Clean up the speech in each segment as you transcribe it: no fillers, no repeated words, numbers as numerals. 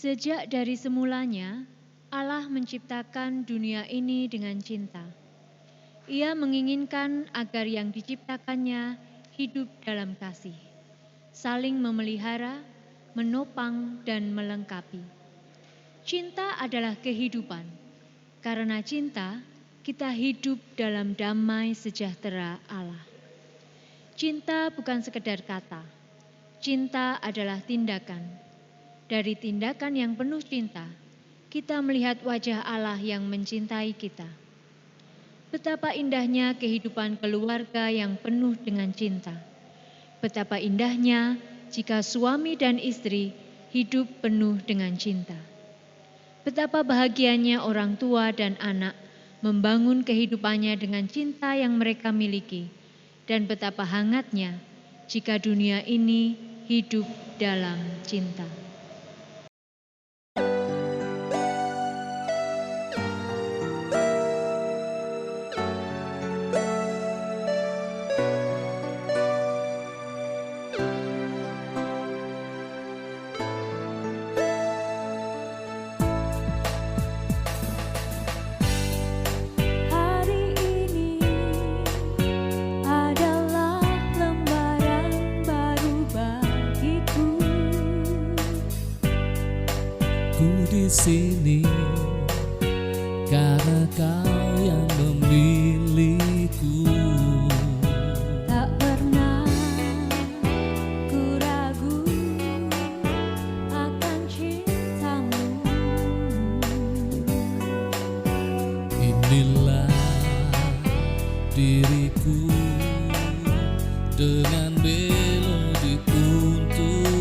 Sejak dari semulanya, Allah menciptakan dunia ini dengan cinta. Ia menginginkan agar yang diciptakannya hidup dalam kasih, saling memelihara, menopang, dan melengkapi. Cinta adalah kehidupan. Karena cinta, kita hidup dalam damai sejahtera Allah. Cinta bukan sekedar kata. Cinta adalah tindakan. Dari tindakan yang penuh cinta, kita melihat wajah Allah yang mencintai kita. Betapa indahnya kehidupan keluarga yang penuh dengan cinta. Betapa indahnya jika suami dan istri hidup penuh dengan cinta. Betapa bahagianya orang tua dan anak membangun kehidupannya dengan cinta yang mereka miliki. Dan betapa hangatnya jika dunia ini hidup dalam cinta. Di sini karena Kau yang memilihku. Tak pernah ku ragu akan cintamu. Inilah diriku dengan melodi untukmu.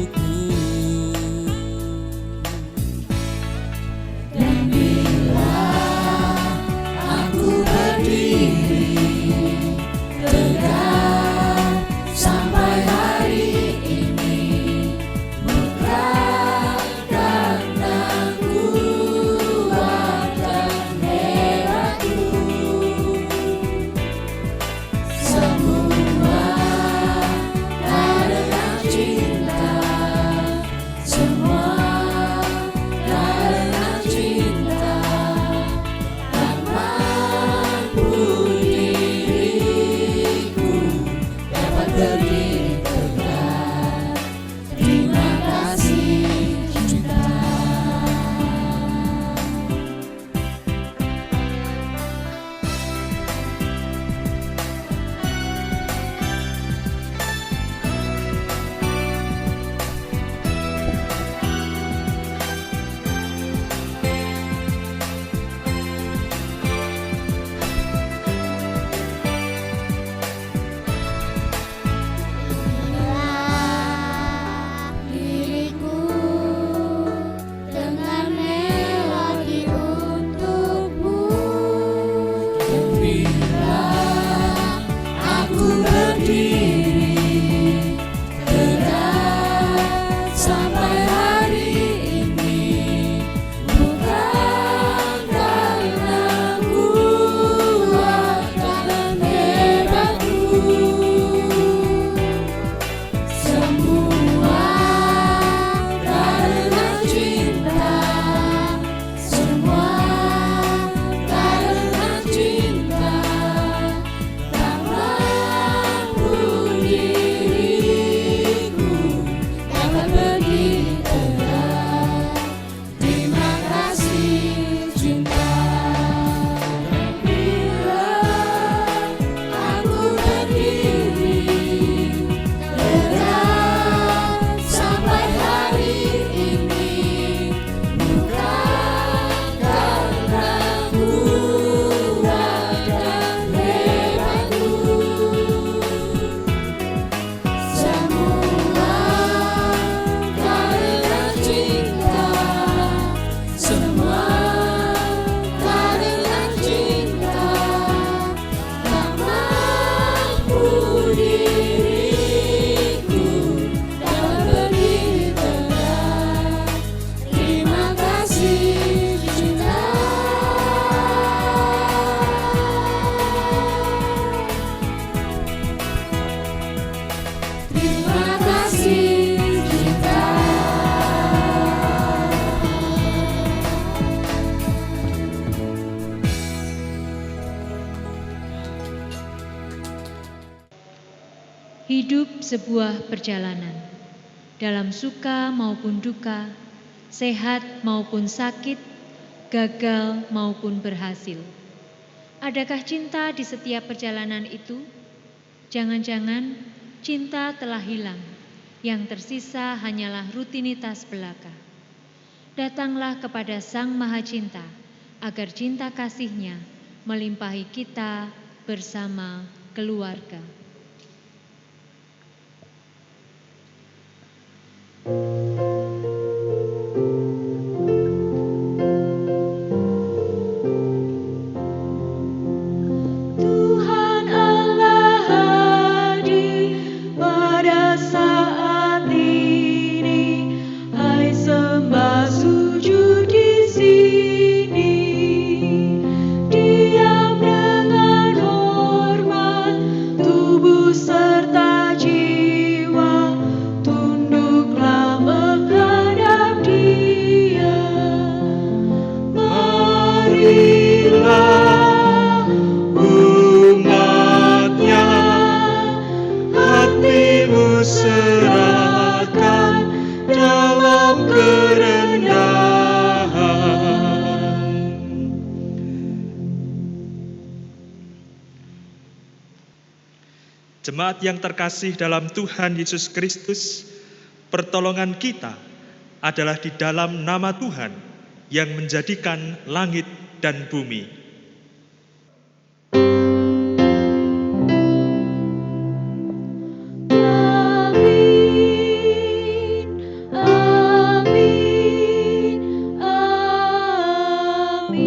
Hidup sebuah perjalanan, dalam suka maupun duka, sehat maupun sakit, gagal maupun berhasil. Adakah cinta di setiap perjalanan itu? Jangan-jangan cinta telah hilang, yang tersisa hanyalah rutinitas belaka. Datanglah kepada Sang Maha Cinta, agar cinta kasih-Nya melimpahi kita bersama keluarga. Tuhan Allah hadir pada saat ini, hai sembah sujud di sini, diam dengan hormat, tubuh serta jiwa, tunduklah menghadap Dia. Marilah umatnya, hatimu serahkan dalam kerendahan. Jemaat yang terkasih dalam Tuhan Yesus Kristus, pertolongan kita adalah di dalam nama Tuhan yang menjadikan langit dan bumi. Amin, amin, amin.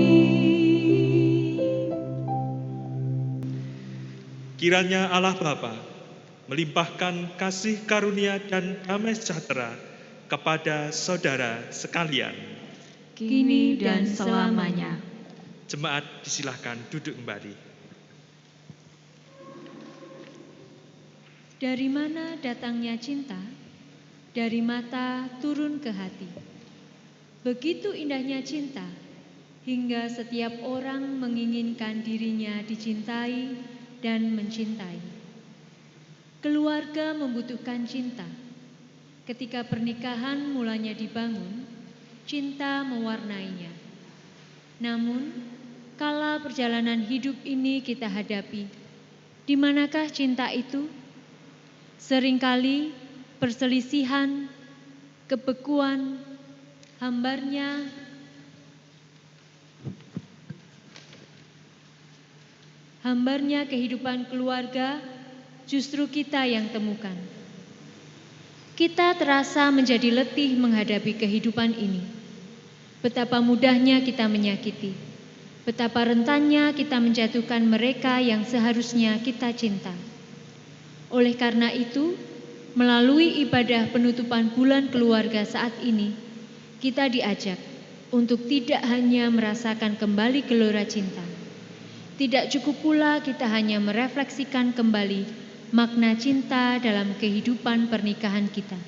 Kiranya Allah Bapa melimpahkan kasih karunia dan damai sejahtera kepada saudara sekalian. Kini dan selamanya. Jemaat disilahkan duduk kembali. Dari mana datangnya cinta? Dari mata turun ke hati. Begitu indahnya cinta, hingga setiap orang menginginkan dirinya dicintai dan mencintai. Keluarga membutuhkan cinta. Ketika pernikahan mulanya dibangun, cinta mewarnainya. Namun, kala perjalanan hidup ini kita hadapi, di manakah cinta itu? Seringkali perselisihan, kebekuan, hambarnya kehidupan keluarga justru kita yang temukan. Kita terasa menjadi letih menghadapi kehidupan ini. Betapa mudahnya kita menyakiti, betapa rentannya kita menjatuhkan mereka yang seharusnya kita cinta. Oleh karena itu, melalui ibadah penutupan bulan keluarga saat ini, kita diajak untuk tidak hanya merasakan kembali gelora cinta. Tidak cukup pula kita hanya merefleksikan kembali makna cinta dalam kehidupan pernikahan kita.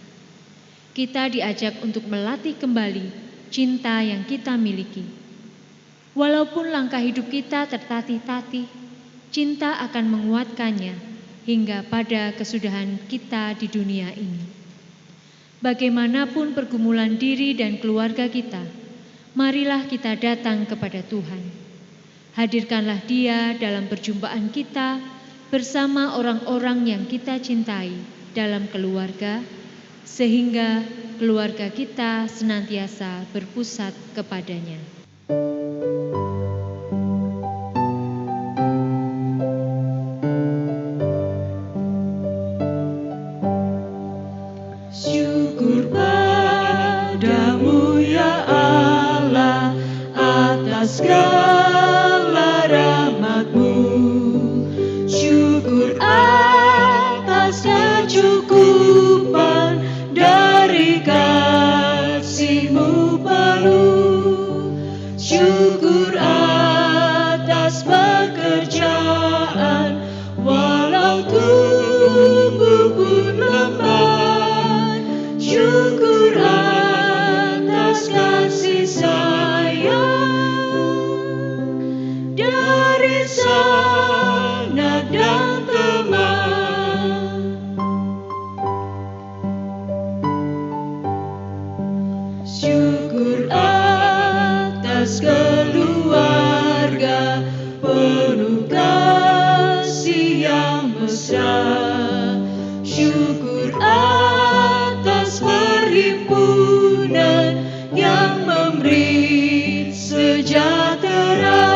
Kita diajak untuk melatih kembali cinta yang kita miliki. Walaupun langkah hidup kita tertatih-tatih, cinta akan menguatkannya hingga pada kesudahan kita di dunia ini. Bagaimanapun pergumulan diri dan keluarga kita, marilah kita datang kepada Tuhan. Hadirkanlah Dia dalam perjumpaan kita bersama orang-orang yang kita cintai dalam keluarga, sehingga keluarga kita senantiasa berpusat kepadanya. Syukur padamu ya Allah atas segala rahmat-Mu. Syukur atas kecukupan dari kasih-Mu penuh. Syukur atas pekerjaan walau tubuh pun lemah. Syukur atas kasih sayang syukur atas perhimpunan yang memberi sejahtera,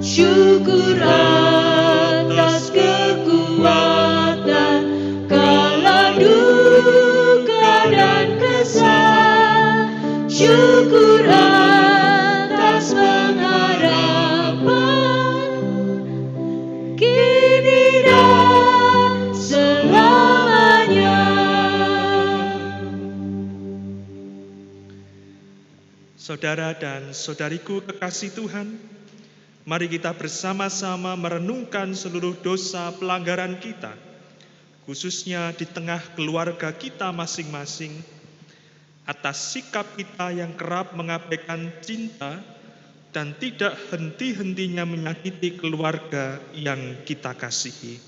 syukur atas kekuatan kala duka dan kesal, syukur atas pengharapan kini dan selamanya. Saudara dan saudariku kekasih Tuhan, mari kita bersama-sama merenungkan seluruh dosa pelanggaran kita, khususnya di tengah keluarga kita masing-masing, atas sikap kita yang kerap mengabaikan cinta dan tidak henti-hentinya menyakiti keluarga yang kita kasihi.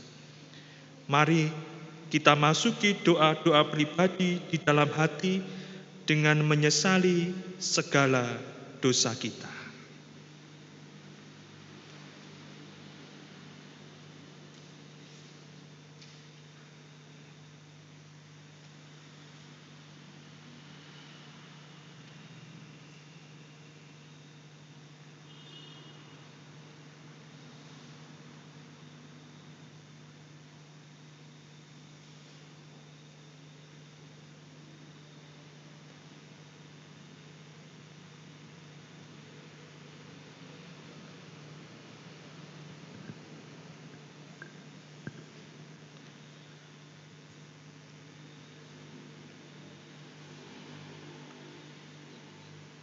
Mari kita masuki doa-doa pribadi di dalam hati dengan menyesali segala dosa kita.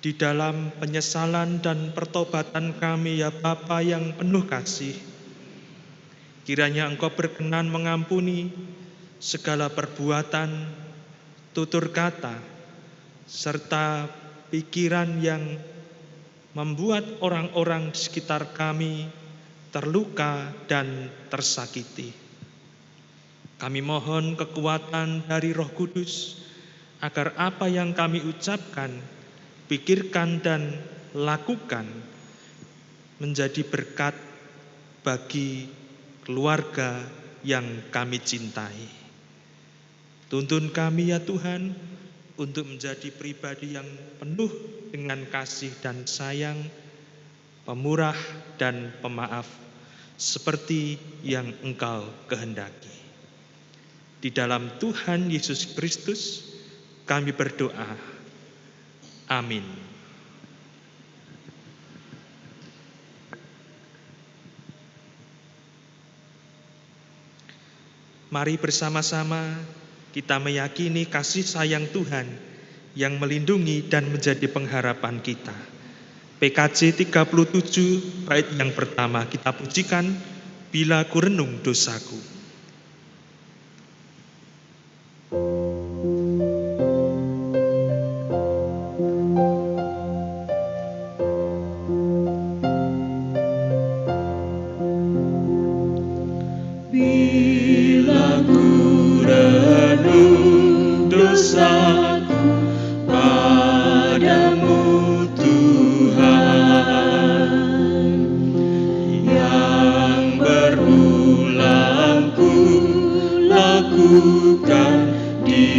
Di dalam penyesalan dan pertobatan kami, ya Bapa yang penuh kasih, kiranya Engkau berkenan mengampuni segala perbuatan, tutur kata, serta pikiran yang membuat orang-orang di sekitar kami terluka dan tersakiti. Kami mohon kekuatan dari Roh Kudus, agar apa yang kami ucapkan, pikirkan dan lakukan menjadi berkat bagi keluarga yang kami cintai. Tuntun kami ya Tuhan untuk menjadi pribadi yang penuh dengan kasih dan sayang, pemurah dan pemaaf, seperti yang Engkau kehendaki. Di dalam Tuhan Yesus Kristus kami berdoa. Amin. Mari bersama-sama kita meyakini kasih sayang Tuhan yang melindungi dan menjadi pengharapan kita. PKJ 37 bait yang pertama kita pujikan, Bila Ku Renung Dosaku. Bila ku renung dosaku padamu Tuhan, yang berulang ku lakukan di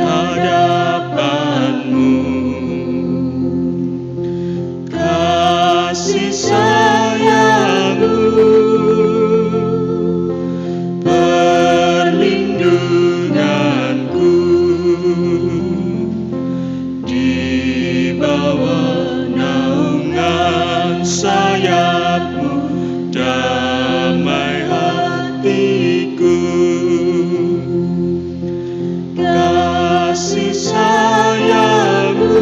hadapan-Mu, kasih sayang-Mu perlindunganku, di bawah naungan sayap-Mu damai hatiku, kasih sayang-Mu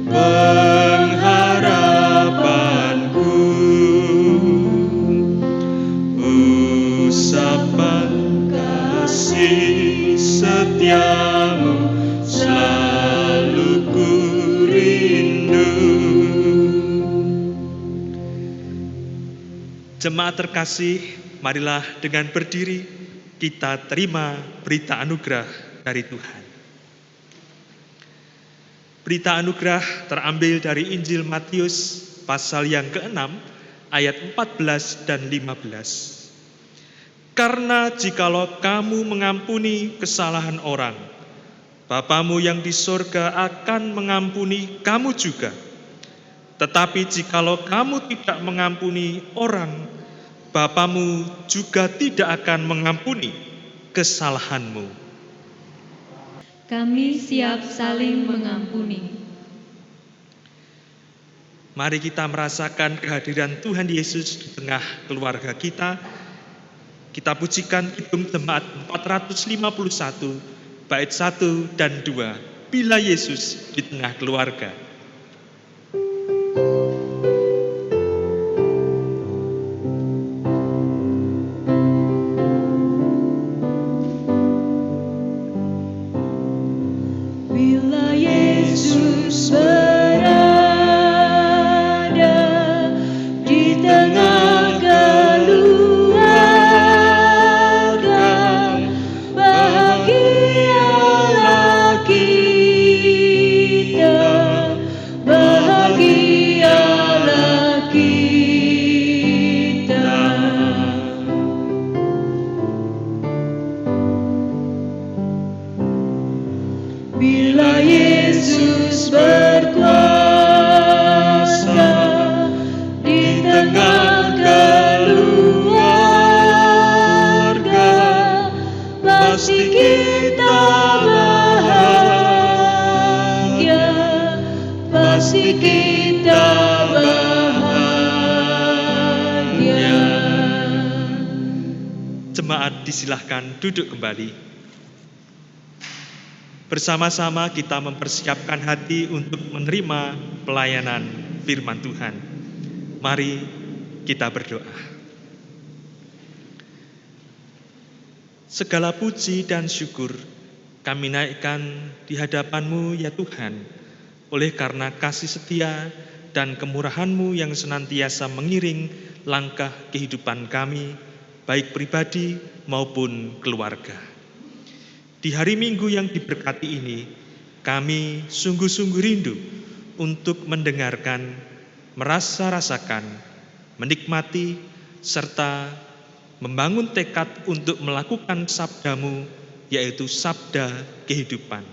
pengharapanku, usapan kasih setia-Mu selalu ku rindu. Jemaat terkasih, marilah dengan berdiri kita terima berita anugerah dari Tuhan. Berita anugerah terambil dari Injil Matius pasal yang ke-6 ayat 14 dan 15. Karena jikalau kamu mengampuni kesalahan orang, Bapamu yang di sorga akan mengampuni kamu juga. Tetapi jikalau kamu tidak mengampuni orang, Bapamu juga tidak akan mengampuni kesalahanmu. Kami siap saling mengampuni. Mari kita merasakan kehadiran Tuhan Yesus di tengah keluarga kita. Kita pujikan Kidung Jemaat 451, bait 1 dan 2, Bila Yesus di tengah keluarga. Bila Yesus berada di tengah keluarga, bahagialah kita, bahagialah kita. Bila Yesus berkuasa di tengah keluarga, pasti kita bahagia, pasti kita bahagia. Jemaat disilahkan duduk kembali. Bersama-sama kita mempersiapkan hati untuk menerima pelayanan firman Tuhan. Mari kita berdoa. Segala puji dan syukur kami naikkan di hadapan-Mu ya Tuhan, oleh karena kasih setia dan kemurahan-Mu yang senantiasa mengiring langkah kehidupan kami, baik pribadi maupun keluarga. Di hari Minggu yang diberkati ini, kami sungguh-sungguh rindu untuk mendengarkan, merasa-rasakan, menikmati, serta membangun tekad untuk melakukan sabda-Mu, yaitu sabda kehidupan.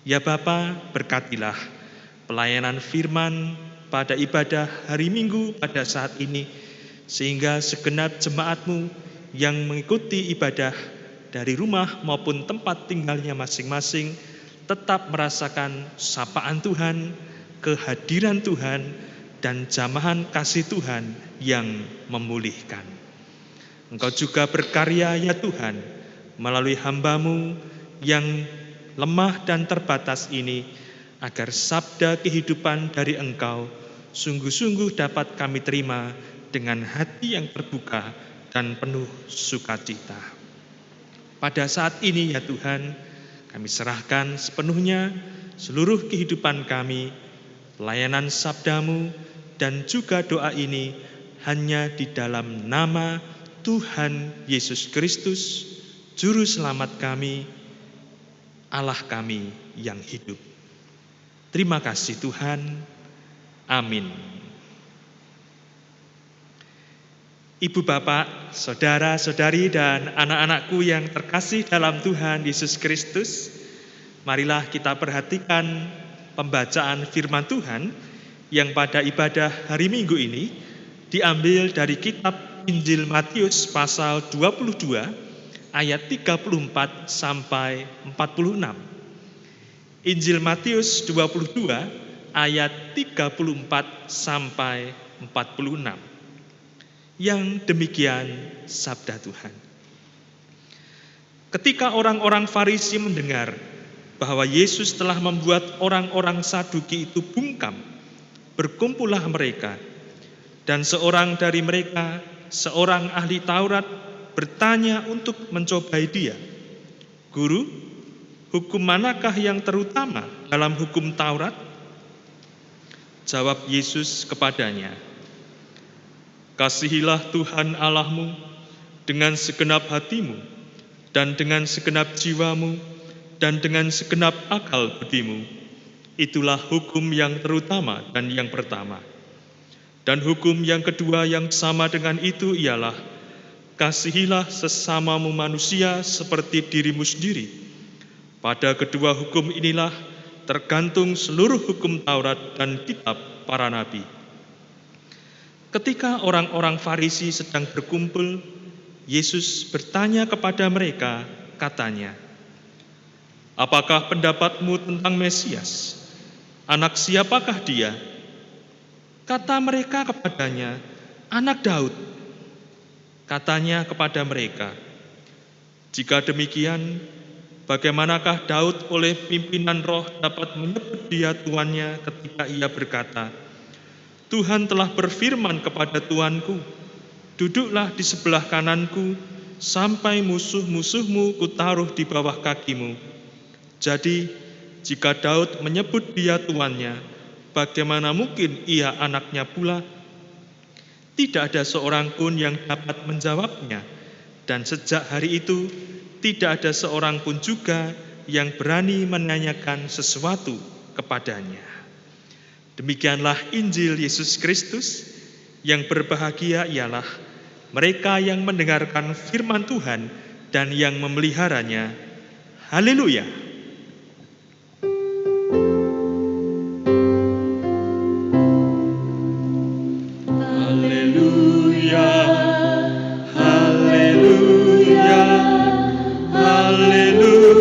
Ya Bapa, berkatilah pelayanan firman pada ibadah hari Minggu pada saat ini, sehingga segenap jemaat-Mu yang mengikuti ibadah dari rumah maupun tempat tinggalnya masing-masing tetap merasakan sapaan Tuhan, kehadiran Tuhan, dan jamahan kasih Tuhan yang memulihkan. Engkau juga berkarya ya Tuhan, melalui hamba-Mu yang lemah dan terbatas ini, agar sabda kehidupan dari Engkau sungguh-sungguh dapat kami terima dengan hati yang terbuka dan penuh sukacita. Pada saat ini ya Tuhan, kami serahkan sepenuhnya seluruh kehidupan kami, pelayanan sabda-Mu, dan juga doa ini hanya di dalam nama Tuhan Yesus Kristus, Juru Selamat kami, Allah kami yang hidup. Terima kasih Tuhan. Amin. Ibu bapak, saudara-saudari dan anak-anakku yang terkasih dalam Tuhan Yesus Kristus, marilah kita perhatikan pembacaan firman Tuhan yang pada ibadah hari Minggu ini diambil dari kitab Injil Matius pasal 22 ayat 34 sampai 46. Injil Matius 22 ayat 34 sampai 46. Yang demikian sabda Tuhan. Ketika orang-orang Farisi mendengar bahwa Yesus telah membuat orang-orang Saduki itu bungkam, berkumpullah mereka, dan seorang dari mereka, seorang ahli Taurat, bertanya untuk mencobai dia, "Guru, hukum manakah yang terutama dalam hukum Taurat?" Jawab Yesus kepadanya, "Kasihilah Tuhan Allahmu dengan segenap hatimu, dan dengan segenap jiwamu, dan dengan segenap akal budimu. Itulah hukum yang terutama dan yang pertama. Dan hukum yang kedua yang sama dengan itu ialah, Kasihilah sesamamu manusia seperti dirimu sendiri. Pada kedua hukum inilah tergantung seluruh hukum Taurat dan kitab para nabi. Ketika orang-orang Farisi sedang berkumpul, Yesus bertanya kepada mereka, katanya, "Apakah pendapatmu tentang Mesias? Anak siapakah dia?" Kata mereka kepadanya, "Anak Daud." Katanya kepada mereka, "Jika demikian, bagaimanakah Daud oleh pimpinan roh dapat menyebut dia tuannya ketika ia berkata, 'Tuhan telah berfirman kepada Tuanku, duduklah di sebelah kananku, sampai musuh-musuhmu kutaruh di bawah kakimu.' Jadi, jika Daud menyebut dia tuannya, bagaimana mungkin ia anaknya pula? Tidak ada seorang pun yang dapat menjawabnya, dan sejak hari itu tidak ada seorang pun juga yang berani menanyakan sesuatu kepadanya." Demikianlah Injil Yesus Kristus. Yang berbahagia ialah mereka yang mendengarkan firman Tuhan dan yang memeliharanya. Haleluya! Haleluya, haleluya, haleluya.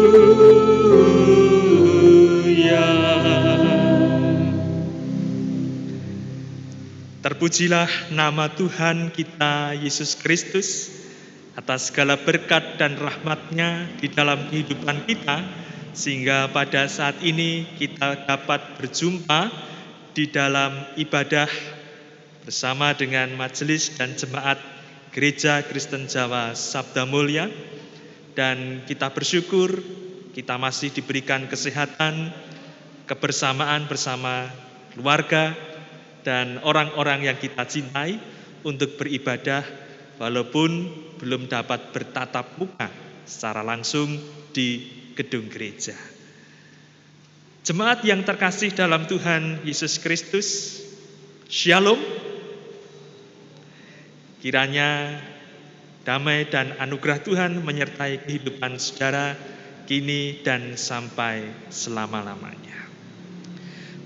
Terpujilah nama Tuhan kita Yesus Kristus atas segala berkat dan rahmat-Nya di dalam kehidupan kita, sehingga pada saat ini kita dapat berjumpa di dalam ibadah bersama dengan majelis dan jemaat Gereja Kristen Jawa Sabda Mulia. Dan kita bersyukur kita masih diberikan kesehatan, kebersamaan bersama keluarga dan orang-orang yang kita cintai untuk beribadah walaupun belum dapat bertatap muka secara langsung di gedung gereja. Jemaat yang terkasih dalam Tuhan Yesus Kristus, Shalom. Kiranya damai dan anugerah Tuhan menyertai kehidupan saudara kini dan sampai selama-lamanya.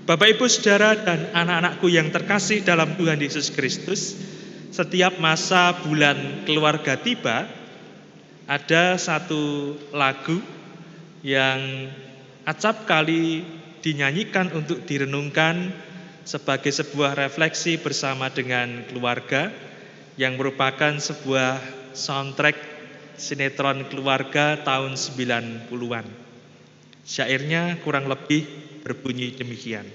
Bapak, Ibu, Saudara, dan anak-anakku yang terkasih dalam Tuhan Yesus Kristus, setiap masa bulan keluarga tiba, ada satu lagu yang acap kali dinyanyikan untuk direnungkan sebagai sebuah refleksi bersama dengan keluarga, yang merupakan sebuah soundtrack sinetron keluarga tahun 90-an. Syairnya kurang lebih berbunyi demikian.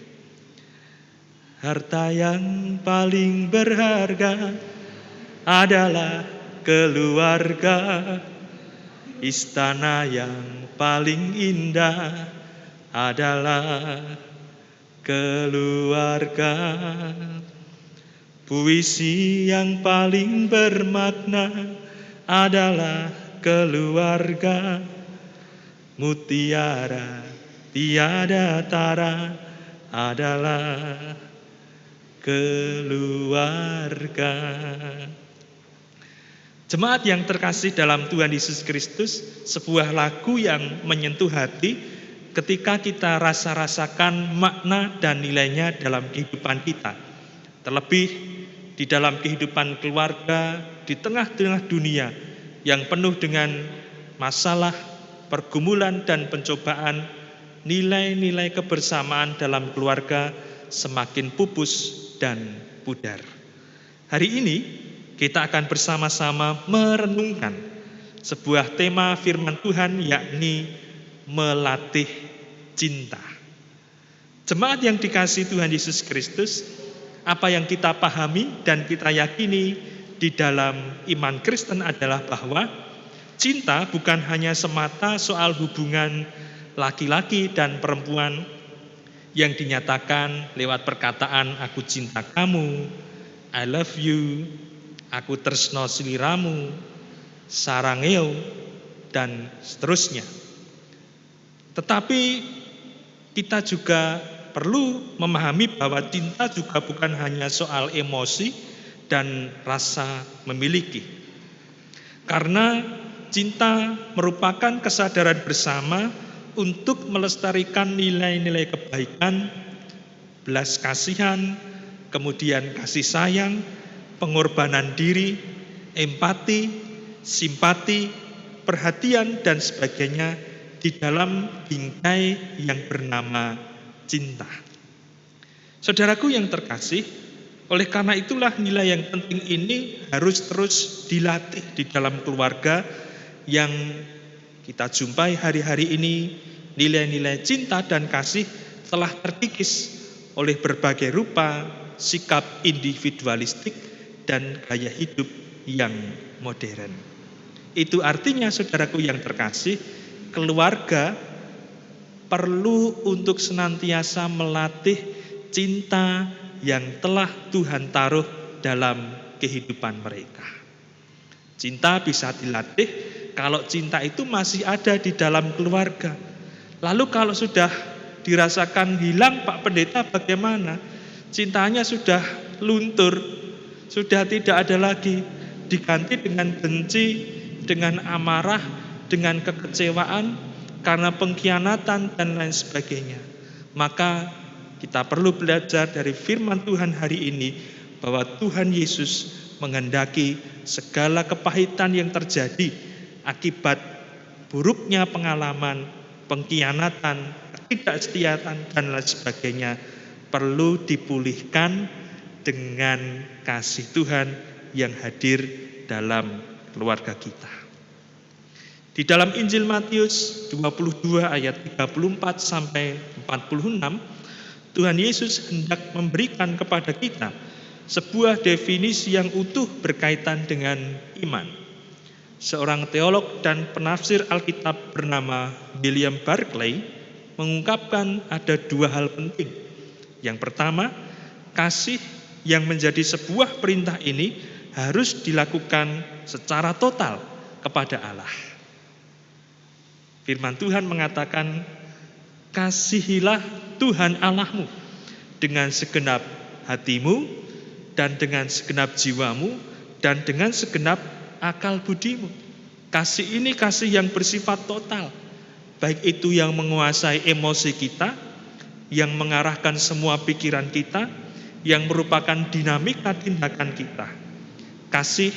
Harta yang paling berharga adalah keluarga. Istana yang paling indah adalah keluarga. Puisi yang paling bermakna adalah keluarga. Mutiara tiada tara adalah keluarga. Jemaat yang terkasih dalam Tuhan Yesus Kristus, sebuah lagu yang menyentuh hati ketika kita rasa-rasakan makna dan nilainya dalam kehidupan kita. Terlebih di dalam kehidupan keluarga, di tengah-tengah dunia yang penuh dengan masalah, pergumulan dan pencobaan, nilai-nilai kebersamaan dalam keluarga semakin pupus dan pudar. Hari ini kita akan bersama-sama merenungkan sebuah tema firman Tuhan, yakni melatih cinta. Jemaat yang dikasihi Tuhan Yesus Kristus, apa yang kita pahami dan kita yakini di dalam iman Kristen adalah bahwa cinta bukan hanya semata soal hubungan laki-laki dan perempuan yang dinyatakan lewat perkataan aku cinta kamu, I love you, aku tresno sliramu, sarangeo, dan seterusnya. Tetapi kita juga perlu memahami bahwa cinta juga bukan hanya soal emosi dan rasa memiliki. Karena cinta merupakan kesadaran bersama untuk melestarikan nilai-nilai kebaikan, belas kasihan, kemudian kasih sayang, pengorbanan diri, empati, simpati, perhatian, dan sebagainya di dalam bingkai yang bernama cinta. Saudaraku yang terkasih, oleh karena itulah nilai yang penting ini harus terus dilatih di dalam keluarga yang kita jumpai hari-hari ini. Nilai-nilai cinta dan kasih telah terkikis oleh berbagai rupa sikap individualistik dan gaya hidup yang modern. Itu artinya saudaraku yang terkasih, keluarga perlu untuk senantiasa melatih cinta yang telah Tuhan taruh dalam kehidupan mereka. Cinta bisa dilatih kalau cinta itu masih ada di dalam keluarga. Lalu kalau sudah dirasakan hilang Pak Pendeta bagaimana? Cintanya sudah luntur, sudah tidak ada lagi, diganti dengan benci, dengan amarah, dengan kekecewaan karena pengkhianatan dan lain sebagainya. Maka kita perlu belajar dari firman Tuhan hari ini bahwa Tuhan Yesus menghendaki segala kepahitan yang terjadi akibat buruknya pengalaman, pengkhianatan, ketidaksetiaan dan lain sebagainya perlu dipulihkan dengan kasih Tuhan yang hadir dalam keluarga kita. Di dalam Injil Matius 22 ayat 34 sampai 46, Tuhan Yesus hendak memberikan kepada kita sebuah definisi yang utuh berkaitan dengan iman. Seorang teolog dan penafsir Alkitab bernama William Barclay mengungkapkan ada dua hal penting. Yang pertama, kasih yang menjadi sebuah perintah ini harus dilakukan secara total kepada Allah. Firman Tuhan mengatakan, kasihilah Tuhan Allahmu dengan segenap hatimu dan dengan segenap jiwamu dan dengan segenap akal budimu. Kasih ini kasih yang bersifat total, baik itu yang menguasai emosi kita, yang mengarahkan semua pikiran kita, yang merupakan dinamika tindakan kita. Kasih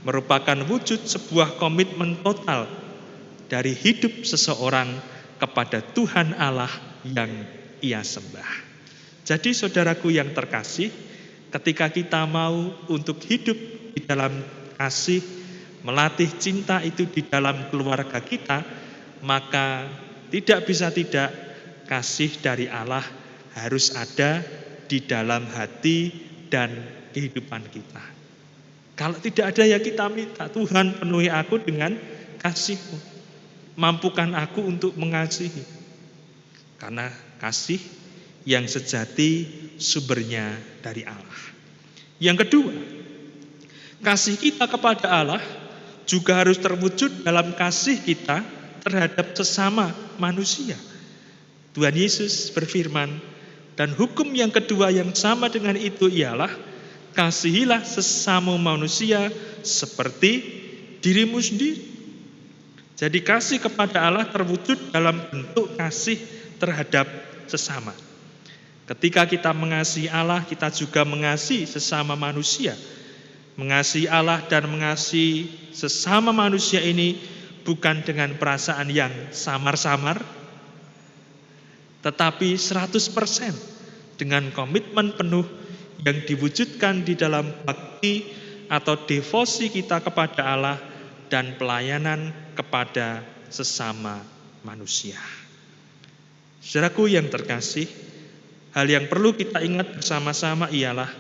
merupakan wujud sebuah komitmen total dari hidup seseorang kepada Tuhan Allah yang ia sembah. Jadi saudaraku yang terkasih, ketika kita mau untuk hidup di dalam kasih, melatih cinta itu di dalam keluarga kita, maka tidak bisa tidak kasih dari Allah harus ada di dalam hati dan kehidupan kita. Kalau tidak ada ya kita minta, Tuhan penuhi aku dengan kasih-Mu. Mampukan aku untuk mengasihi. Karena kasih yang sejati sumbernya dari Allah. Yang kedua, kasih kita kepada Allah juga harus terwujud dalam kasih kita terhadap sesama manusia. Tuhan Yesus berfirman, dan hukum yang kedua yang sama dengan itu ialah, kasihilah sesama manusia seperti dirimu sendiri. Jadi kasih kepada Allah terwujud dalam bentuk kasih terhadap sesama. Ketika kita mengasihi Allah, kita juga mengasihi sesama manusia. Mengasihi Allah dan mengasihi sesama manusia ini bukan dengan perasaan yang samar-samar, tetapi 100% dengan komitmen penuh yang diwujudkan di dalam bakti atau devosi kita kepada Allah dan pelayanan kepada sesama manusia. Saudaraku yang terkasih, hal yang perlu kita ingat bersama-sama ialah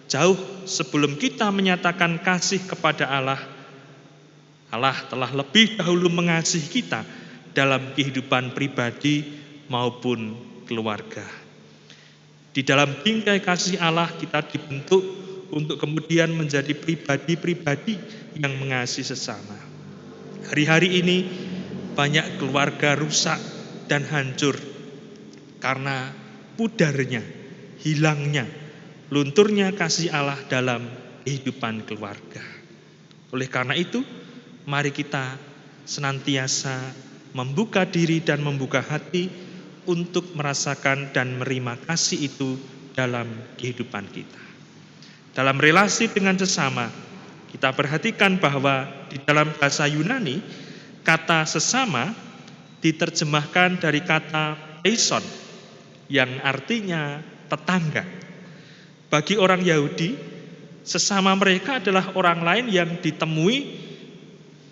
jauh sebelum kita menyatakan kasih kepada Allah, Allah telah lebih dahulu mengasihi kita dalam kehidupan pribadi maupun keluarga. Di dalam bingkai kasih Allah kita dibentuk untuk kemudian menjadi pribadi-pribadi yang mengasihi sesama. Hari-hari ini banyak keluarga rusak dan hancur karena pudarnya, hilangnya, lunturnya kasih Allah dalam kehidupan keluarga. Oleh karena itu, mari kita senantiasa membuka diri dan membuka hati untuk merasakan dan menerima kasih itu dalam kehidupan kita. Dalam relasi dengan sesama, kita perhatikan bahwa di dalam bahasa Yunani, kata sesama diterjemahkan dari kata peison yang artinya tetangga. Bagi orang Yahudi, sesama mereka adalah orang lain yang ditemui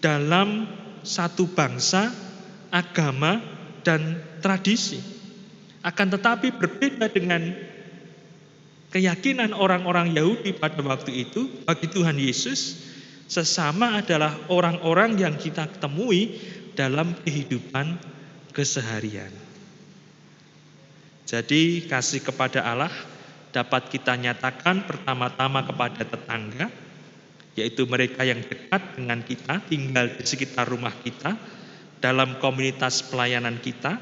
dalam satu bangsa, agama, dan tradisi. Akan tetapi berbeda dengan keyakinan orang-orang Yahudi pada waktu itu, bagi Tuhan Yesus, sesama adalah orang-orang yang kita temui dalam kehidupan keseharian. Jadi kasih kepada Allah dapat kita nyatakan pertama-tama kepada tetangga, yaitu mereka yang dekat dengan kita, tinggal di sekitar rumah kita, dalam komunitas pelayanan kita,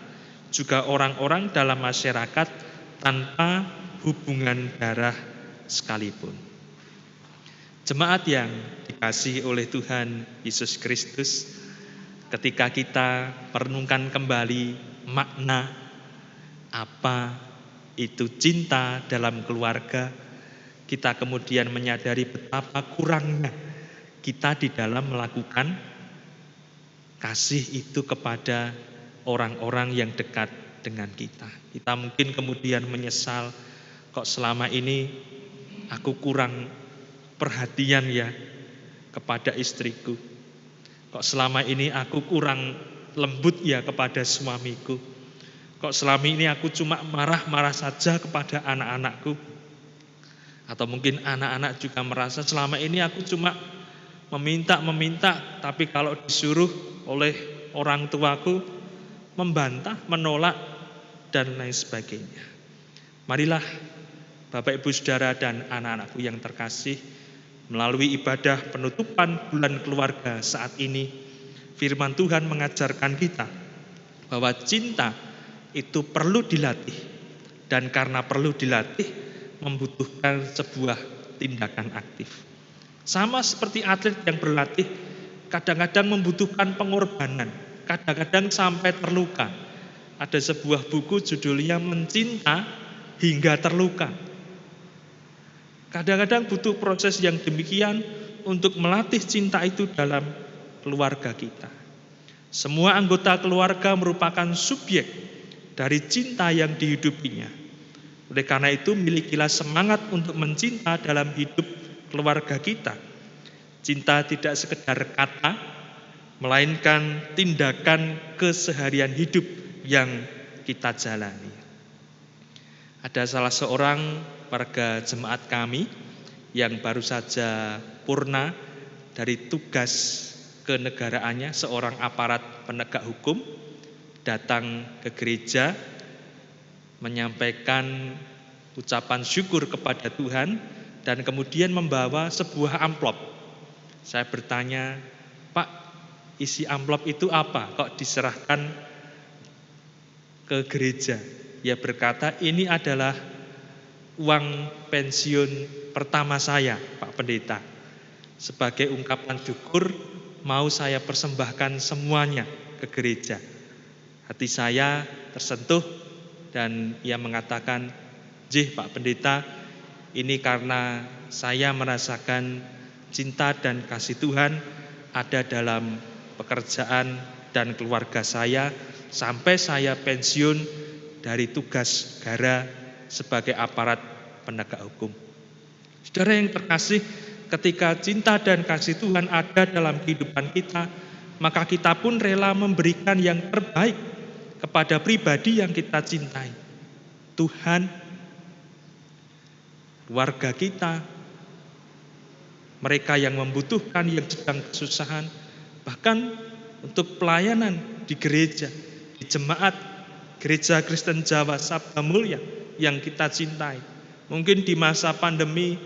juga orang-orang dalam masyarakat tanpa hubungan darah sekalipun. Jemaat yang dikasihi oleh Tuhan Yesus Kristus, ketika kita merenungkan kembali makna apa itu cinta dalam keluarga, kita kemudian menyadari betapa kurangnya kita di dalam melakukan kasih itu kepada orang-orang yang dekat dengan kita. Kita mungkin kemudian menyesal, kok selama ini aku kurang perhatian ya kepada istriku. Kok selama ini aku kurang lembut ya kepada suamiku. Kok selama ini aku cuma marah-marah saja kepada anak-anakku. Atau mungkin anak-anak juga merasa selama ini aku cuma meminta, tapi kalau disuruh oleh orang tuaku membantah, menolak, dan lain sebagainya. Marilah Bapak Ibu Saudara dan anak-anakku yang terkasih, melalui ibadah penutupan bulan keluarga saat ini, firman Tuhan mengajarkan kita bahwa cinta itu perlu dilatih, dan karena perlu dilatih membutuhkan sebuah tindakan aktif. Sama seperti atlet yang berlatih, kadang-kadang membutuhkan pengorbanan, kadang-kadang sampai terluka. Ada sebuah buku judulnya Mencinta Hingga Terluka. Kadang-kadang butuh proses yang demikian untuk melatih cinta itu dalam keluarga kita. Semua anggota keluarga merupakan subjek dari cinta yang dihidupinya. Oleh karena itu, milikilah semangat untuk mencinta dalam hidup keluarga kita. Cinta tidak sekedar kata, melainkan tindakan keseharian hidup yang kita jalani. Ada salah seorang warga jemaat kami yang baru saja purna dari tugas kenegaraannya, seorang aparat penegak hukum, datang ke gereja menyampaikan ucapan syukur kepada Tuhan dan kemudian membawa sebuah amplop. Saya bertanya, Pak, isi amplop itu apa? Kok diserahkan ke gereja? Dia berkata, ini adalah uang pensiun pertama saya, Pak Pendeta. Sebagai ungkapan syukur, mau saya persembahkan semuanya ke gereja. Hati saya tersentuh dan ia mengatakan, "Jih Pak Pendeta, ini karena saya merasakan cinta dan kasih Tuhan ada dalam pekerjaan dan keluarga saya sampai saya pensiun dari tugas negara sebagai aparat penegak hukum." Saudara yang terkasih, ketika cinta dan kasih Tuhan ada dalam kehidupan kita, maka kita pun rela memberikan yang terbaik kepada pribadi yang kita cintai. Tuhan, keluarga kita, mereka yang membutuhkan, yang sedang kesusahan, bahkan untuk pelayanan di gereja, di jemaat Gereja Kristen Jawa Sabda Mulia yang kita cintai. Mungkin di masa pandemi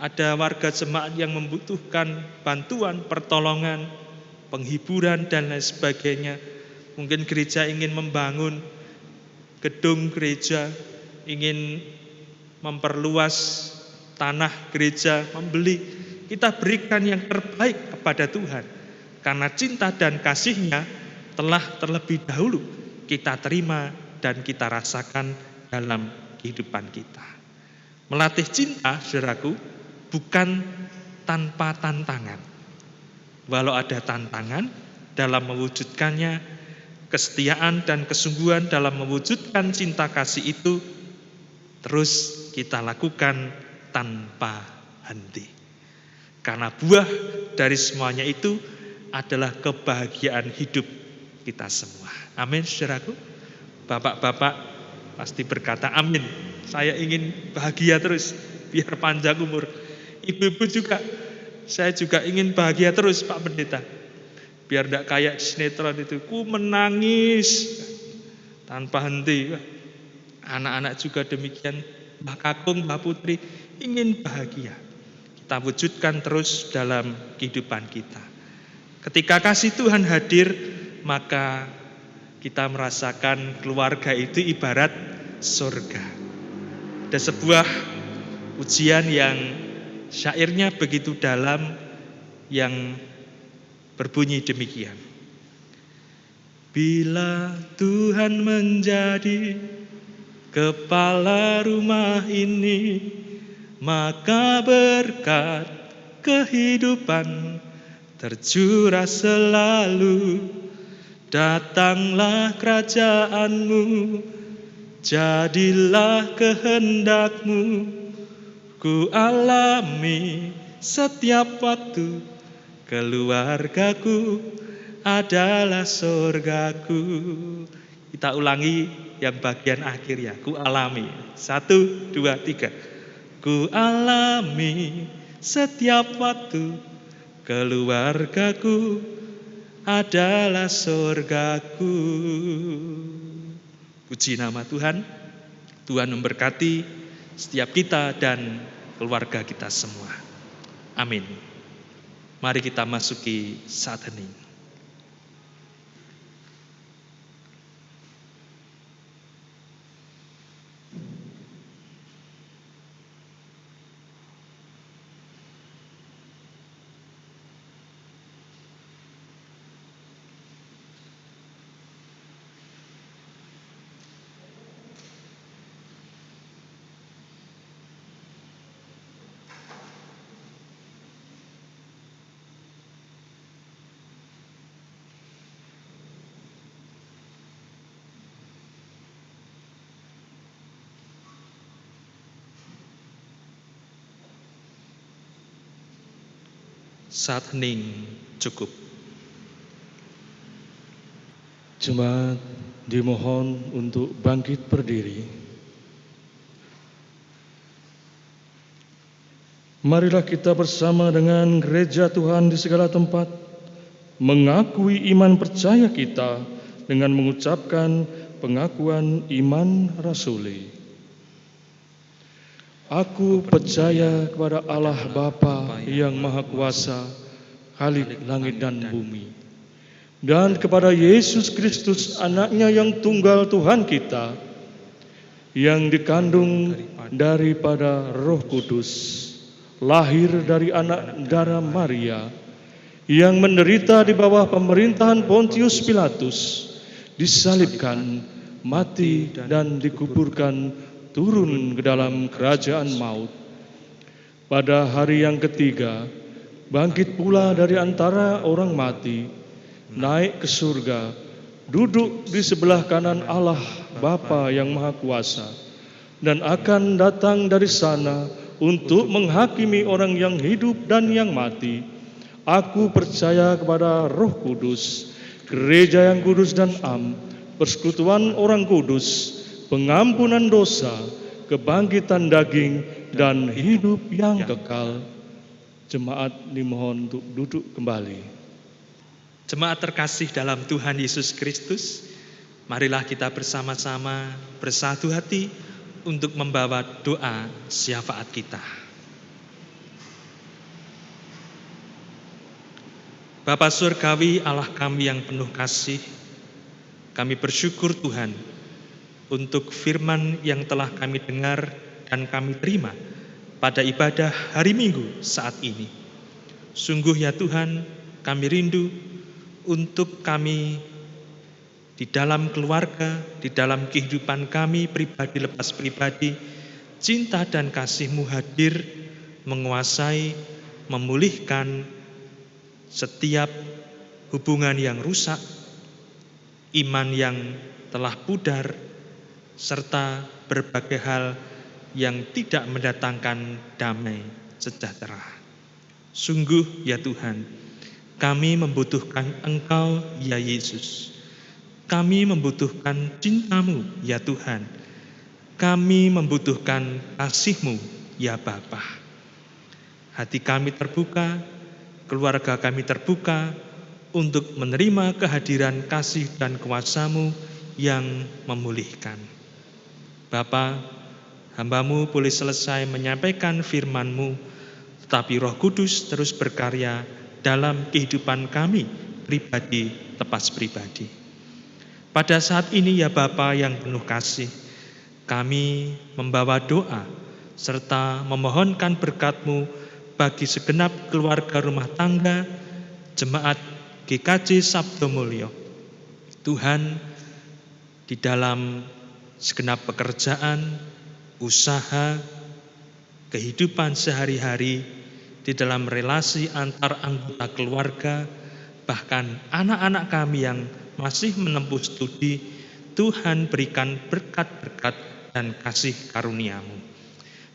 ada warga jemaat yang membutuhkan bantuan, pertolongan, penghiburan, dan lain sebagainya. Mungkin gereja ingin membangun gedung gereja, ingin memperluas tanah gereja, membeli. Kita berikan yang terbaik kepada Tuhan. Karena cinta dan kasih-Nya telah terlebih dahulu kita terima dan kita rasakan dalam kehidupan kita. Melatih cinta, saudaraku, bukan tanpa tantangan. Walau ada tantangan dalam mewujudkannya, kesetiaan dan kesungguhan dalam mewujudkan cinta kasih itu terus kita lakukan tanpa henti. Karena buah dari semuanya itu adalah kebahagiaan hidup kita semua. Amin, saudaraku. Bapak-bapak pasti berkata amin. Saya ingin bahagia terus, biar panjang umur. Ibu-ibu juga, saya juga ingin bahagia terus, Pak Pendeta. Biar tidak kayak sinetron itu, ku menangis tanpa henti. Anak-anak juga demikian, Mbak Kakung, Mbak Putri, ingin bahagia. Kita wujudkan terus dalam kehidupan kita. Ketika kasih Tuhan hadir, maka kita merasakan keluarga itu ibarat surga. Ada sebuah ujian yang syairnya begitu dalam, yang berbunyi demikian. Bila Tuhan menjadi kepala rumah ini, maka berkat kehidupan tercurah selalu. Datanglah kerajaanmu, jadilah kehendakmu, ku alami setiap waktu. Keluargaku adalah surgaku. Kita ulangi yang bagian akhir ya, ku alami. 1, 2, 3. Ku alami setiap waktu, keluargaku adalah surgaku. Puji nama Tuhan. Tuhan memberkati setiap kita dan keluarga kita semua. Amin. Mari kita masuki saat hening. Saat hening cukup. Jemaat dimohon untuk bangkit berdiri. Marilah kita bersama dengan gereja Tuhan di segala tempat mengakui iman percaya kita dengan mengucapkan pengakuan iman rasuli. Aku percaya kepada Allah Bapa yang Maha Kuasa, Khalik langit dan bumi, dan kepada Yesus Kristus anaknya yang tunggal Tuhan kita, yang dikandung daripada Roh Kudus, lahir dari anak darah Maria, yang menderita di bawah pemerintahan Pontius Pilatus, disalibkan, mati dan dikuburkan, turun ke dalam kerajaan maut. Pada hari yang ketiga, bangkit pula dari antara orang mati, naik ke surga, duduk di sebelah kanan Allah Bapa yang Maha Kuasa, dan akan datang dari sana untuk menghakimi orang yang hidup dan yang mati. Aku percaya kepada Roh Kudus, gereja yang kudus dan am, persekutuan orang kudus, pengampunan dosa, kebangkitan daging, dan hidup yang kekal. Jemaat dimohon untuk duduk kembali. Jemaat terkasih dalam Tuhan Yesus Kristus, marilah kita bersama-sama bersatu hati untuk membawa doa syafaat kita. Bapa Surgawi, Allah kami yang penuh kasih, kami bersyukur Tuhan untuk firman yang telah kami dengar dan kami terima pada ibadah hari Minggu saat ini. Sungguh ya Tuhan, kami rindu untuk kami di dalam keluarga, di dalam kehidupan kami pribadi lepas pribadi, cinta dan kasih-Mu hadir, menguasai, memulihkan setiap hubungan yang rusak, iman yang telah pudar, serta berbagai hal yang tidak mendatangkan damai sejahtera. Sungguh ya Tuhan, kami membutuhkan Engkau ya Yesus. Kami membutuhkan cinta-Mu ya Tuhan. Kami membutuhkan kasih-Mu ya Bapa. Hati kami terbuka, keluarga kami terbuka untuk menerima kehadiran kasih dan kuasa-Mu yang memulihkan. Bapa, hamba-Mu boleh selesai menyampaikan firman-Mu, tetapi Roh Kudus terus berkarya dalam kehidupan kami pribadi lepas pribadi. Pada saat ini ya Bapa yang penuh kasih, kami membawa doa serta memohonkan berkat-Mu bagi segenap keluarga rumah tangga Jemaat GKJ Sabdo Mulyo. Tuhan, di dalam segenap pekerjaan, usaha, kehidupan sehari-hari, di dalam relasi antar anggota keluarga, bahkan anak-anak kami yang masih menempuh studi, Tuhan berikan berkat-berkat dan kasih karunia-Mu.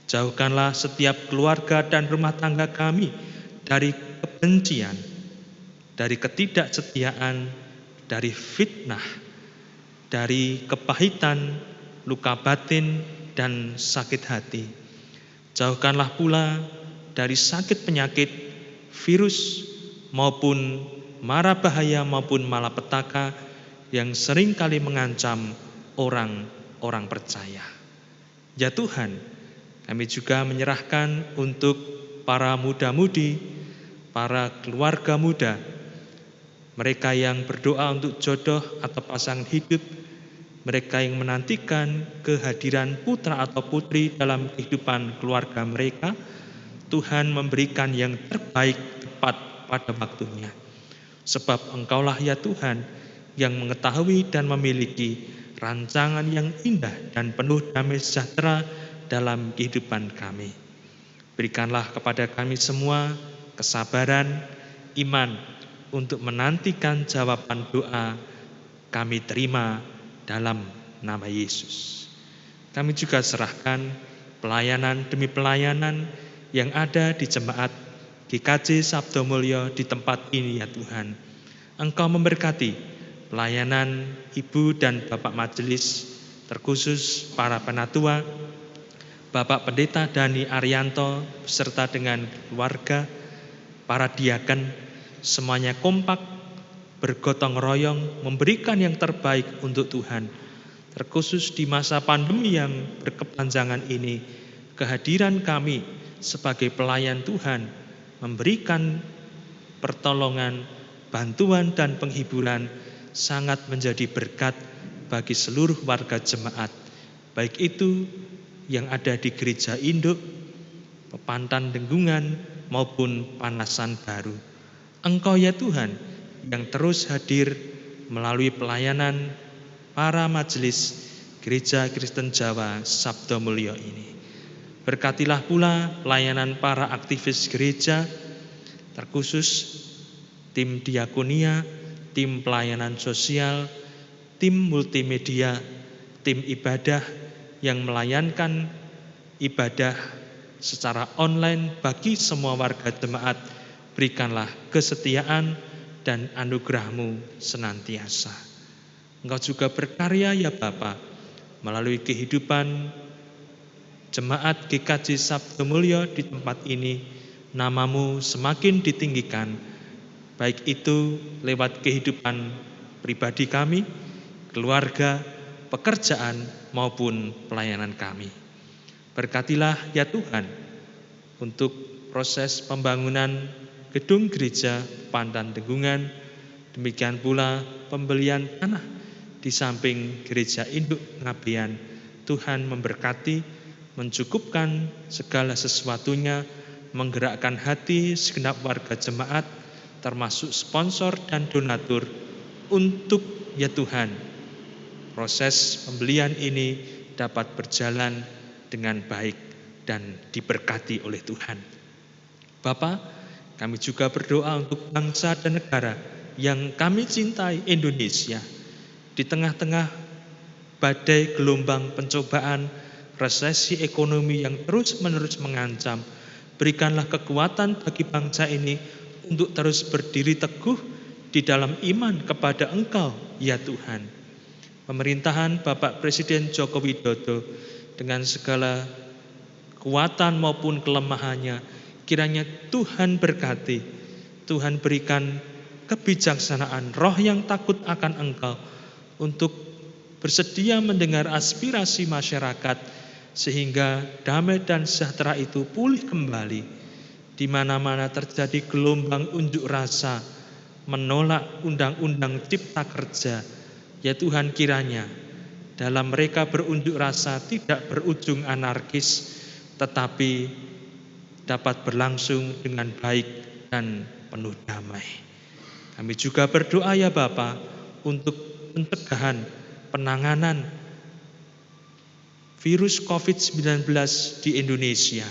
Jauhkanlah setiap keluarga dan rumah tangga kami dari kebencian, dari ketidaksetiaan, dari fitnah, dari kepahitan, luka batin, dan sakit hati. Jauhkanlah pula dari sakit penyakit, virus, maupun mara bahaya maupun malapetaka yang seringkali mengancam orang-orang percaya. Ya Tuhan, kami juga menyerahkan untuk para muda-mudi, para keluarga muda, mereka yang berdoa untuk jodoh atau pasangan hidup, mereka yang menantikan kehadiran putra atau putri dalam kehidupan keluarga mereka, Tuhan memberikan yang terbaik tepat pada waktunya. Sebab Engkaulah ya Tuhan yang mengetahui dan memiliki rancangan yang indah dan penuh damai sejahtera dalam kehidupan kami. Berikanlah kepada kami semua kesabaran, iman untuk menantikan jawaban doa kami terima dalam nama Yesus. Kami juga serahkan pelayanan demi pelayanan yang ada di jemaat GKJ Sabdo Mulyo di tempat ini ya Tuhan. Engkau memberkati pelayanan Ibu dan Bapak Majelis, terkhusus para penatua, Bapak Pendeta Dani Arianto beserta dengan keluarga, para diaken, semuanya kompak, bergotong royong, memberikan yang terbaik untuk Tuhan. Terkhusus di masa pandemi yang berkepanjangan ini, kehadiran kami sebagai pelayan Tuhan memberikan pertolongan, bantuan dan penghiburan sangat menjadi berkat bagi seluruh warga jemaat, baik itu yang ada di gereja induk, Pepantan Denggungan maupun Panasan Baru. Engkau ya Tuhan yang terus hadir melalui pelayanan para majelis Gereja Kristen Jawa Sabdo Mulyo ini. Berkatilah pula pelayanan para aktivis gereja, terkhusus tim diakonia, tim pelayanan sosial, tim multimedia, tim ibadah yang melayankan ibadah secara online bagi semua warga jemaat. Berikanlah kesetiaan dan anugerah-Mu senantiasa. Engkau juga berkarya ya Bapa melalui kehidupan jemaat GKJ Sabdo Mulyo di tempat ini. Nama-Mu semakin ditinggikan, baik itu lewat kehidupan pribadi kami, keluarga, pekerjaan maupun pelayanan kami. Berkatilah ya Tuhan untuk proses pembangunan gedung gereja Pantan Denggungan, demikian pula pembelian tanah di samping gereja induk Ngabean. Tuhan memberkati, mencukupkan segala sesuatunya, menggerakkan hati segenap warga jemaat, termasuk sponsor dan donatur, untuk ya Tuhan, proses pembelian ini dapat berjalan dengan baik dan diberkati oleh Tuhan. Bapa, kami juga berdoa untuk bangsa dan negara yang kami cintai, Indonesia. Di tengah-tengah badai gelombang pencobaan, resesi ekonomi yang terus-menerus mengancam, berikanlah kekuatan bagi bangsa ini untuk terus berdiri teguh di dalam iman kepada Engkau, ya Tuhan. Pemerintahan Bapak Presiden Joko Widodo dengan segala kekuatan maupun kelemahannya, kiranya Tuhan berkati, Tuhan berikan kebijaksanaan, roh yang takut akan Engkau untuk bersedia mendengar aspirasi masyarakat sehingga damai dan sejahtera itu pulih kembali. Di mana-mana terjadi gelombang unjuk rasa menolak undang-undang cipta kerja, ya Tuhan, kiranya dalam mereka berunjuk rasa tidak berujung anarkis, tetapi dapat berlangsung dengan baik dan penuh damai. Kami juga berdoa ya Bapa untuk pencegahan, penanganan virus COVID-19 di Indonesia.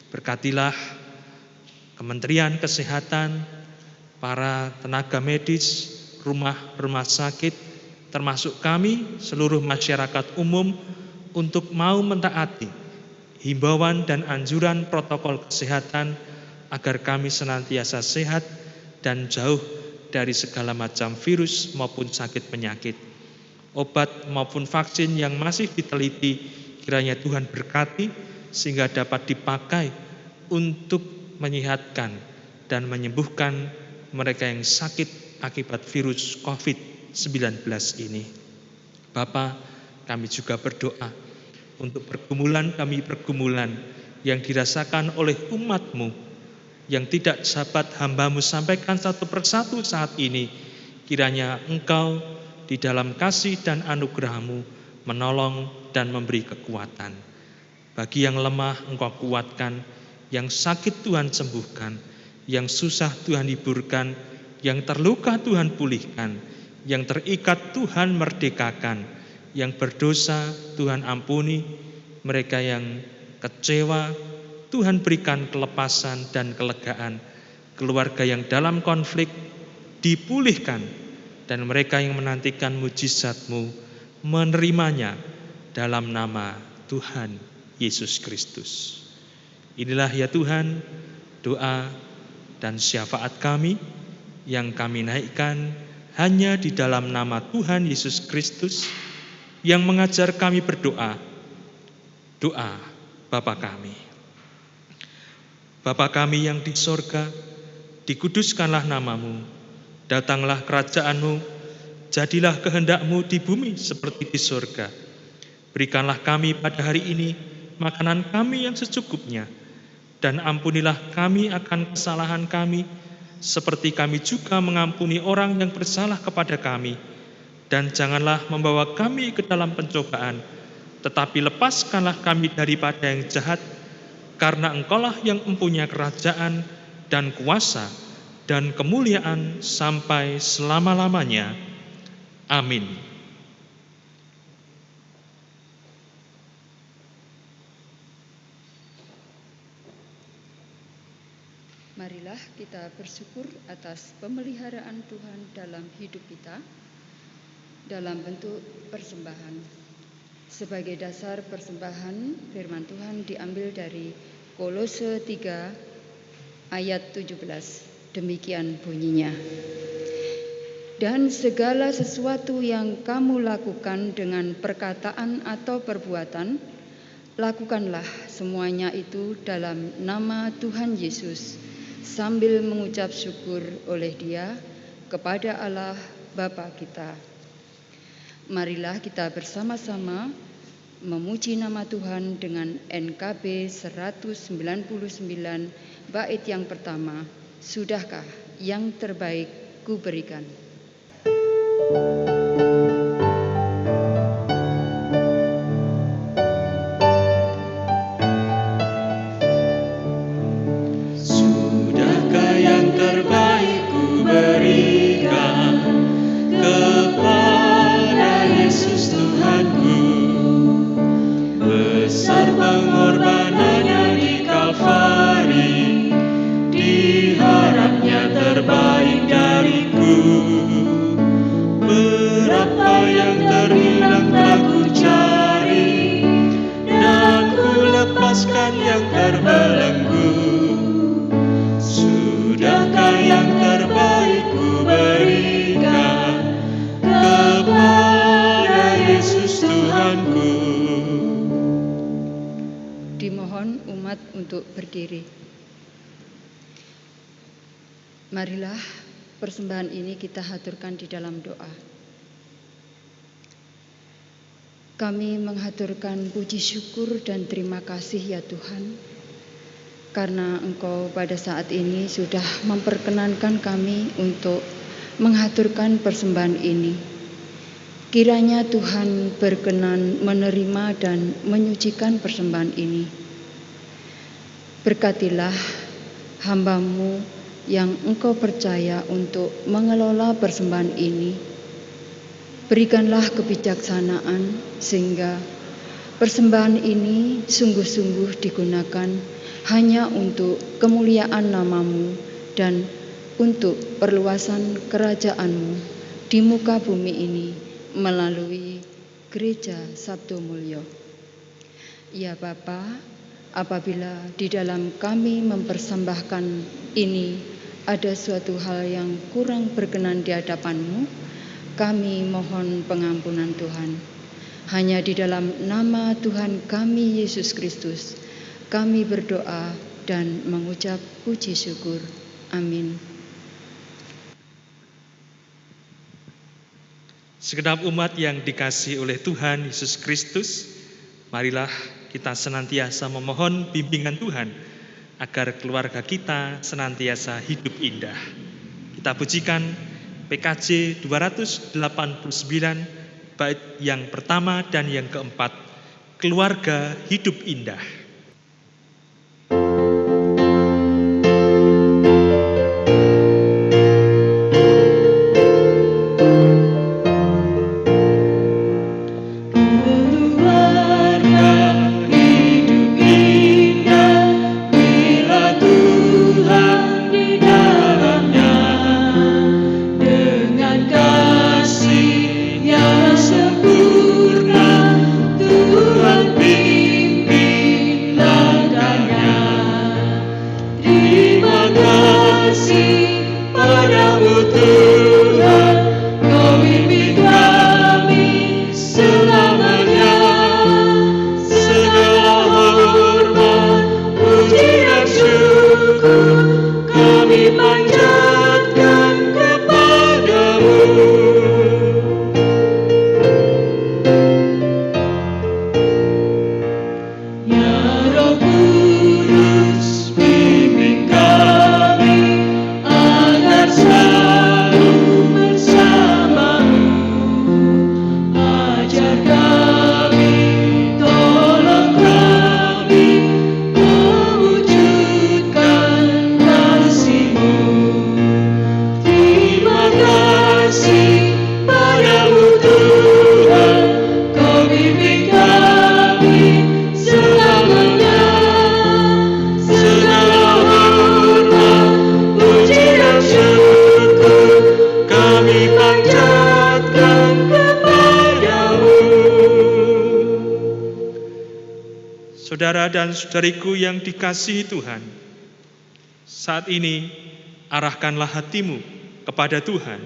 Berkatilah Kementerian Kesehatan, para tenaga medis, rumah sakit, termasuk kami, seluruh masyarakat umum, untuk mau mentaati himbauan dan anjuran protokol kesehatan agar kami senantiasa sehat dan jauh dari segala macam virus maupun sakit penyakit. Obat maupun vaksin yang masih diteliti, kiranya Tuhan berkati sehingga dapat dipakai untuk menyehatkan dan menyembuhkan mereka yang sakit akibat virus COVID-19 ini. Bapa, kami juga berdoa untuk pergumulan yang dirasakan oleh umat-Mu yang tidak dapat hamba-Mu sampaikan satu persatu saat ini. Kiranya Engkau di dalam kasih dan anugerah-Mu menolong dan memberi kekuatan. Bagi yang lemah Engkau kuatkan, yang sakit Tuhan sembuhkan, yang susah Tuhan hiburkan, yang terluka Tuhan pulihkan, yang terikat Tuhan merdekakan, yang berdosa Tuhan ampuni, mereka yang kecewa Tuhan berikan kelepasan dan kelegaan, keluarga yang dalam konflik dipulihkan, dan mereka yang menantikan mujizat-Mu menerimanya dalam nama Tuhan Yesus Kristus. Inilah ya Tuhan doa dan syafaat kami yang kami naikkan hanya di dalam nama Tuhan Yesus Kristus yang mengajar kami berdoa. Doa Bapa kami. Bapa kami yang di sorga, dikuduskanlah nama-Mu, datanglah kerajaan-Mu, jadilah kehendak-Mu di bumi seperti di sorga. Berikanlah kami pada hari ini makanan kami yang secukupnya, dan ampunilah kami akan kesalahan kami, seperti kami juga mengampuni orang yang bersalah kepada kami. Dan janganlah membawa kami ke dalam pencobaan, tetapi lepaskanlah kami daripada yang jahat, karena Engkaulah yang mempunyai kerajaan dan kuasa dan kemuliaan sampai selama-lamanya. Amin. Marilah kita bersyukur atas pemeliharaan Tuhan dalam hidup kita dalam bentuk persembahan. Sebagai dasar persembahan, firman Tuhan diambil dari Kolose 3 ayat 17. Demikian bunyinya. Dan segala sesuatu yang kamu lakukan dengan perkataan atau perbuatan, lakukanlah semuanya itu dalam nama Tuhan Yesus, sambil mengucap syukur oleh Dia kepada Allah Bapa kita. Marilah kita bersama-sama memuji nama Tuhan dengan NKB 199 bait yang pertama, Sudahkah yang terbaik ku berikan. Sudahkah yang terbaik ku lepaskan yang terbelenggu. Sudahkah yang terbaik ku berikan kepada Yesus Tuhanku. Dimohon umat untuk berdiri. Marilah persembahan ini kita haturkan di dalam doa. Kami menghaturkan puji syukur dan terima kasih ya Tuhan, karena Engkau pada saat ini sudah memperkenankan kami untuk menghaturkan persembahan ini. Kiranya Tuhan berkenan menerima dan menyucikan persembahan ini. Berkatilah hamba-Mu yang Engkau percaya untuk mengelola persembahan ini. Berikanlah kebijaksanaan sehingga persembahan ini sungguh-sungguh digunakan hanya untuk kemuliaan nama-Mu dan untuk perluasan kerajaan-Mu di muka bumi ini melalui Gereja Sabdo Mulyo. Ya Bapa, apabila di dalam kami mempersembahkan ini ada suatu hal yang kurang berkenan di hadapan-Mu, kami mohon pengampunan Tuhan. Hanya di dalam nama Tuhan kami Yesus Kristus, kami berdoa dan mengucap puji syukur. Amin. Segenap umat yang dikasihi oleh Tuhan Yesus Kristus, marilah kita senantiasa memohon bimbingan Tuhan agar keluarga kita senantiasa hidup indah. Kita pujikan PKJ 289 bait yang pertama dan yang keempat, keluarga hidup indah. Saudara dan saudariku yang dikasihi Tuhan, saat ini arahkanlah hatimu kepada Tuhan.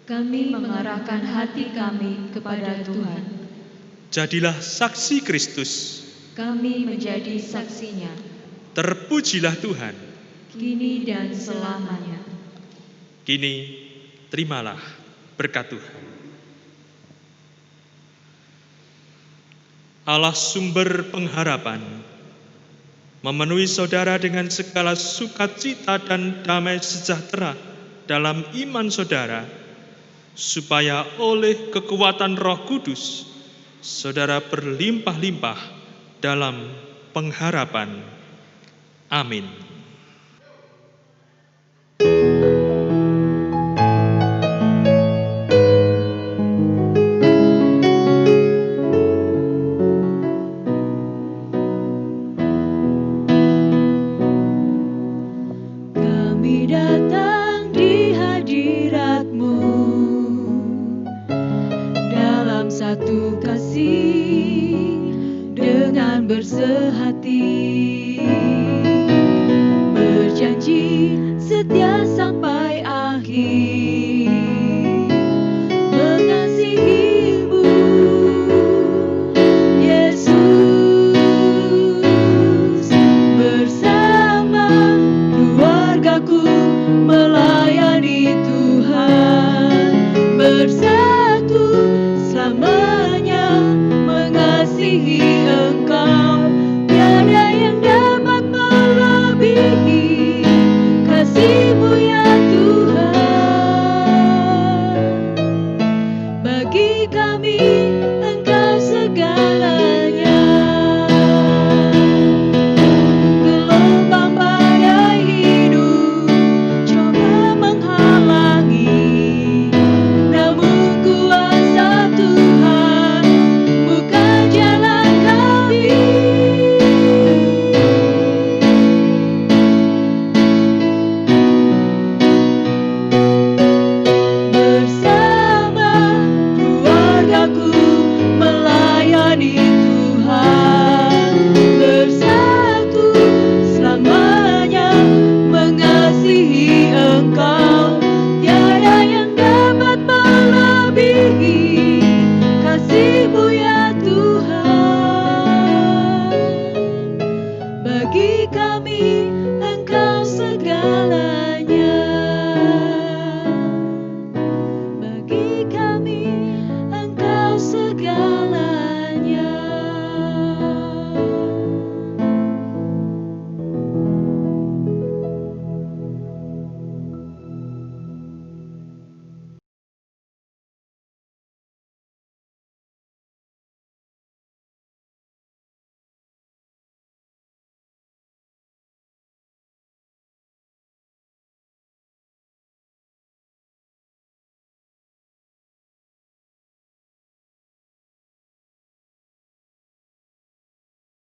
Kami mengarahkan hati kami kepada Tuhan. Jadilah saksi Kristus. Kami menjadi saksinya. Terpujilah Tuhan. Kini dan selamanya. Kini terimalah berkat Tuhan. Allah sumber pengharapan, memenuhi saudara dengan segala sukacita dan damai sejahtera dalam iman saudara, supaya oleh kekuatan Roh Kudus, saudara berlimpah-limpah dalam pengharapan. Amin. Satu kasih dengan yang bersehati, berjanji setia sampai akhir, mengasihimu Yesus. Bersama keluargaku melayani Tuhan, bersatu selamanya mengasihi Engkau. Tiada yang dapat melebihi kasih-Mu ya Tuhan. Bagi kami